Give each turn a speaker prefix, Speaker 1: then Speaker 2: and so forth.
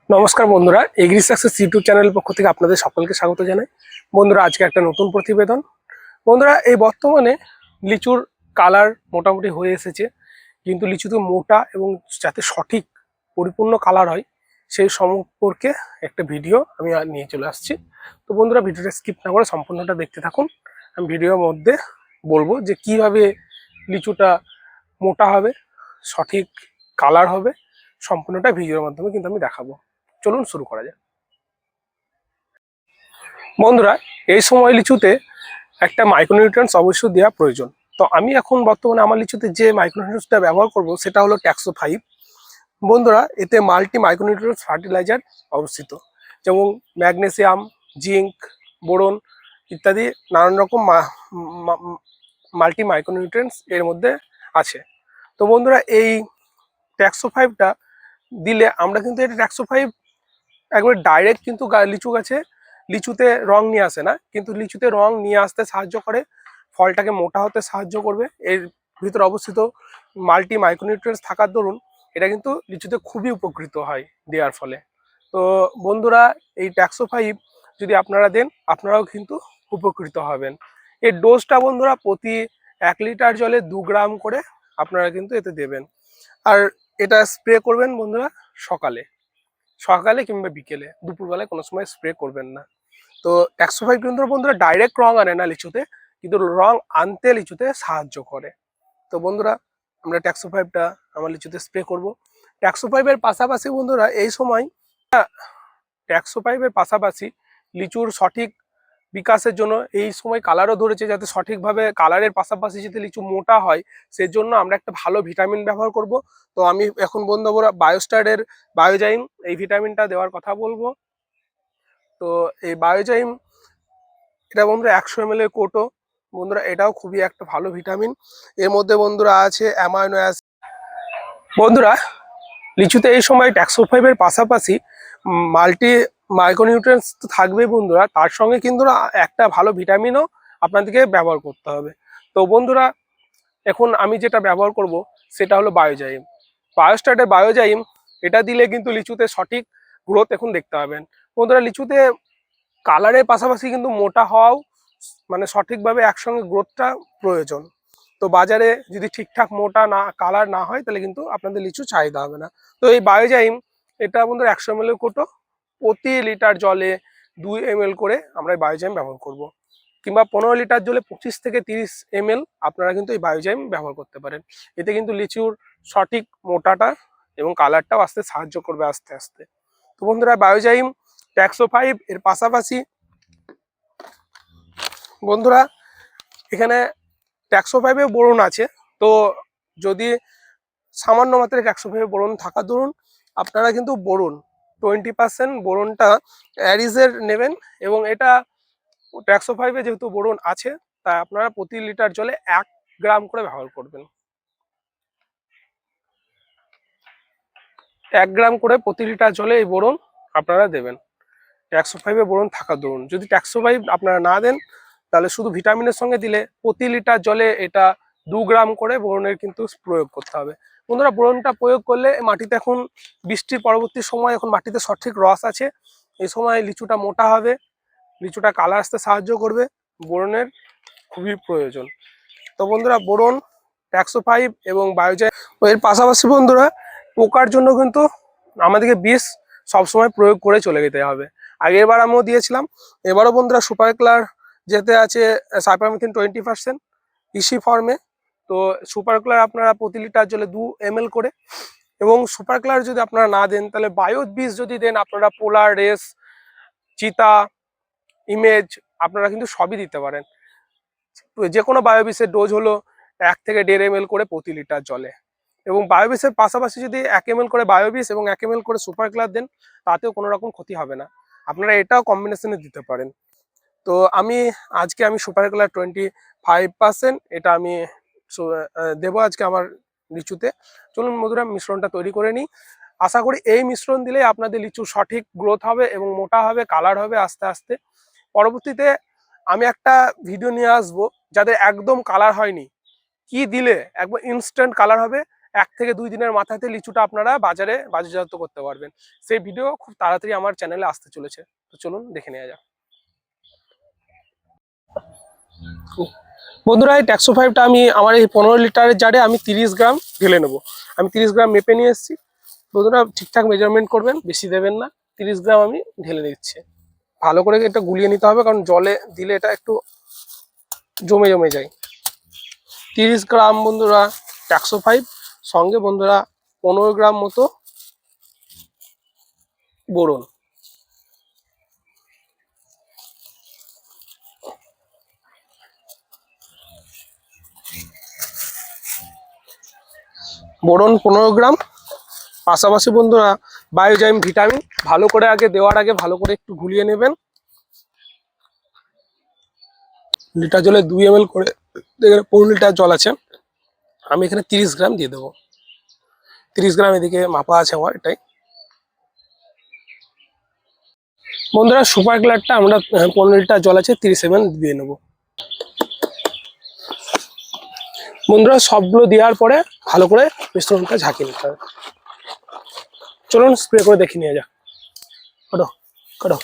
Speaker 1: নমস্কার বন্ধুরা, agri success YouTube চ্যানেলের পক্ষ থেকে আপনাদের সকলকে স্বাগত জানাই। বন্ধুরা, আজকে একটা নতুন প্রতিবেদন। বন্ধুরা, এই বর্তমানে লিচুর কালার মোটামুটি হয়ে এসেছে, কিন্তু লিচুতে মোটা এবং যাতে সঠিক পরিপূর্ণ কালার হয় সেই সম্পর্কে একটা ভিডিও আমি নিয়ে চলে আসছি। তো বন্ধুরা, ভিডিওটা স্কিপ না করে সম্পূর্ণটা দেখতে থাকুন। আমি ভিডিওর মধ্যে বলবো যে কিভাবে লিচুটা মোটা হবে, সঠিক কালার হবে, সম্পূর্ণটা ভিডিওর মাধ্যমে কিন্তু আমি দেখাবো। চলুন শুরু করা যাক। বন্ধুরা, এই সময় লিচুতে একটা মাইক্রোনিউট্রিয়েন্টস অবশ্যই দেওয়া প্রয়োজন। তো আমি এখন বর্তমানে আমার লিচুতে যে মাইক্রোনিউট্রিয়েন্টসটা ব্যবহার করব সেটা হলো ট্যাক্সো 5। বন্ধুরা, এতে মাল্টি মাইক্রোনিউট্রিয়েন্টস ফার্টিলাইজার অবস্থিত, যেমন ম্যাগনেসিয়াম, জিঙ্ক, বোরন ইত্যাদি নানান রকম মাল্টি মাইক্রোনিউট্রিয়েন্টস এর মধ্যে আছে। তো বন্ধুরা, এই ট্যাক্সো 5টা দিলে আমরা কিন্তু এটা ট্যাক্সো 5 একবার ডাইরেক্ট কিন্তু লিচু গাছে লিচুতে রং নিয়ে আসে না, কিন্তু লিচুতে রং নিয়ে আসতে সাহায্য করে, ফলটাকে মোটা হতে সাহায্য করবে। এর ভিতরে অবস্থিত মাল্টি মাইক্রোনিউট্রিয়েন্টস থাকার দরুন এটা কিন্তু লিচুতে খুবই উপকৃত হয় দেওয়ার ফলে। তো বন্ধুরা, এই ট্যাক্সো 5 যদি আপনারা দেন আপনারাও কিন্তু উপকৃত হবেন। এর ডোজটা বন্ধুরা প্রতি 1 লিটার জলে 2 গ্রাম করে আপনারা কিন্তু এতে দেবেন। আর এটা স্প্রে করবেন বন্ধুরা সকালে সকালে কিংবা বিকেলে, দুপুরবেলায় কোনো সময় স্প্রে করবেন না। তো ট্যাক্সো 5 কিন্তু বন্ধুরা ডাইরেক্ট রং আনে না লিচুতে, কিন্তু রং আনতে লিচুতে সাহায্য করে। তো বন্ধুরা, আমরা ট্যাক্সো 5টা আমার লিচুতে স্প্রে করব। ট্যাক্সো 5-এর পাশাপাশি বন্ধুরা এই সময় ট্যাক্সো 5-এর পাশাপাশি লিচুর সঠিক বিকাশের জন্য এই সময় কালারও ধরেছে, যাতে সঠিকভাবে কালারের পাশাপাশি যাতে লিচু মোটা হয় সেজন্য আমরা একটা ভালো ভিটামিন ব্যবহার করব। তো আমি এখন বন্ধুরা বায়োস্টারের বায়োজাইম এই ভিটামিনটা দেওয়ার কথা বলবো। তো এই বায়োজাইম এটা বন্ধুরা 100 ml এর কোটো। বন্ধুরা, এটাও খুবই একটা ভালো ভিটামিন। এর মধ্যে বন্ধুরা আছে অ্যামাইনো অ্যাসিড। বন্ধুরা, লিচুতে এই সময় ট্যাক্সো 5-এর পাশাপাশি মাল্টি মাইক্রোনিউট্রিয়েন্টস তো থাকবেই বন্ধুরা, তার সঙ্গে কিন্তু একটা ভালো ভিটামিনও আপনাদেরকে ব্যবহার করতে হবে। তো বন্ধুরা, এখন আমি যেটা ব্যবহার করব সেটা হলো বায়োজাইম। বায়োস্টারের বায়োজাইম এটা দিলে কিন্তু লিচুতে সঠিক গ্রোথ এখন দেখতে পাবেন। বন্ধুরা, লিচুতে কালারের পাশাপাশি কিন্তু মোটা হওয়াও মানে সঠিকভাবে একসঙ্গে গ্রোথটা প্রয়োজন। তো বাজারে যদি ঠিকঠাক মোটা না কালার না হয় তাহলে কিন্তু আপনাদের লিচু চাহিদা হবে না। তো এই বায়োজাইম এটা বন্ধুরা 100 ml কোটো, প্রতি লিটার জলে 2 ml করে আমরা এই বায়োজাইম ব্যবহার করব। কিংবা 15 লিটার জলে 25 থেকে 30 ml আপনারা কিন্তু এই বায়োজাইম ব্যবহার করতে পারেন। এতে কিন্তু লিচুর সঠিক মোটাটা এবং কালারটাও আসতে সাহায্য করবে আস্তে আস্তে। তো বন্ধুরা, বায়োজাইম ট্যাক্সো 5 এর পাশাপাশি বন্ধুরা এখানে ট্যাক্সো 5-এ বোরন আছে। তো যদি সামান্য মাত্রায় ট্যাক্সো 5-এ বোরন থাকা ধরুন আপনারা কিন্তু বোরন 20% বোরনটা অ্যারিজের নেবেন, এবং এটা ট্যাক্সো 5-এ যেহেতু বোরন আছে তাই আপনারা প্রতি লিটার জলে 1 গ্রাম করে ব্যবহার করবেন। 1 গ্রাম করে প্রতি লিটার জলে এই বোরন আপনারা দেবেন ট্যাক্সো 5-এ বোরন থাকা ধরুন। যদি ট্যাক্সো 5 আপনারা না দেন তাহলে শুধু ভিটামিনের সঙ্গে দিলে প্রতি লিটার জলে এটা 2 গ্রাম করে বোরনের কিন্তু প্রয়োগ করতে হবে। বন্ধুরা, বোরনটা প্রয়োগ করলে মাটিতে এখন বৃষ্টির পরবর্তী সময় এখন মাটিতে সঠিক রস আছে, এই সময় লিচুটা মোটা হবে, লিচুটা কালার আসতে সাহায্য করবে, বোরনের খুবই প্রয়োজন। তো বন্ধুরা, বোরন ট্যাক্সো 5 এবং বায়োজাইম এর পাশাপাশি বন্ধুরা পোকার জন্য কিন্তু আমাদেরকে বিষ সবসময় প্রয়োগ করে চলে যেতে হবে। আগের বার আমিও দিয়েছিলাম, এবারও বন্ধুরা সুপার ক্লার যেতে আছে সাইপারমেথ্রিন 20% ইসি ফর্মে। তো সুপার ক্লার আপনারা প্রতি লিটার জলে 2 ml করে, এবং সুপার ক্লার যদি আপনারা না দেন তাহলে বায়ো বিষ যদি দেন আপনারা পোলার রেস, চিতা, ইমেজ আপনারা কিন্তু সবই দিতে পারেন। যে কোনো বায়োবিসের ডোজ হলো 1 থেকে 1.5 ml করে প্রতি লিটার জলে, এবং বায়োবিসের পাশাপাশি যদি 1 ml করে বায়োবিস এবং 1 ml করে সুপার ক্লার দেন তাতেও কোনো রকম ক্ষতি হবে না, আপনারা এটাও কম্বিনেশনে দিতে পারেন। তো আজকে আমি সুপার ক্লার 25% এটা আমি দেবো আজকে আমার লিচুতে। চলুন বন্ধুরা, মিশ্রণটা তৈরি করে নিই। আশা করি এই মিশ্রণ দিলেই আপনাদের লিচু সঠিক গ্রোথ হবে এবং মোটা হবে, কালার হবে আস্তে আস্তে। পরবর্তীতে আমি একটা ভিডিও নিয়ে আসবো যাদের একদম কালার হয়নি, কি দিলে একবার ইনস্ট্যান্ট কালার হবে 1 থেকে 2 দিনের মাথাতে লিচুটা আপনারা বাজারে বাজারজাত করতে পারবেন। সেই ভিডিও খুব তাড়াতাড়ি আমার চ্যানেলে আসতে চলেছে। তো চলুন দেখে নেওয়া যাক। বন্ধুরা এই ট্যাক্সো 5টা আমি আমার এই 15 লিটারের জারে আমি 30 গ্রাম ঢেলে নেবো। আমি 30 গ্রাম মেপে নিয়ে এসেছি। বন্ধুরা ঠিকঠাক মেজারমেন্ট করবেন, বেশি দেবেন না। 30 গ্রাম আমি ঢেলে নিচ্ছি। ভালো করে এটা গুলিয়ে নিতে হবে, কারণ জলে দিলে এটা একটু জমে জমে যায়। 30 গ্রাম বন্ধুরা ট্যাক্সো 5, সঙ্গে বন্ধুরা 15 গ্রাম মতো বোরন। বোরন 15 গ্রাম, পাশাপাশি বন্ধুরা বায়োজাইম ভিটামিন ভালো করে আগে দেওয়ার আগে ভালো করে একটু গুলিয়ে নেবেন। লিটার জলে 2 ml করে, এখানে 15 লিটার জল আছে, আমি এখানে 30 গ্রাম দিয়ে দেবো। 30 গ্রাম এদিকে মাপা আছে আমার, এটাই। বন্ধুরা সুপার গ্লাডটা আমরা 15 লিটার জল আছে 30 ml দিয়ে নেবো। বন্ধুরা সবগুলো দেওয়ার পরে ভালো করে মিশ্রণটা ঝাঁকিয়ে নিতে হবে। চলুন স্প্রে করে দেখে নিয়ে যাক। কাটো কাটো।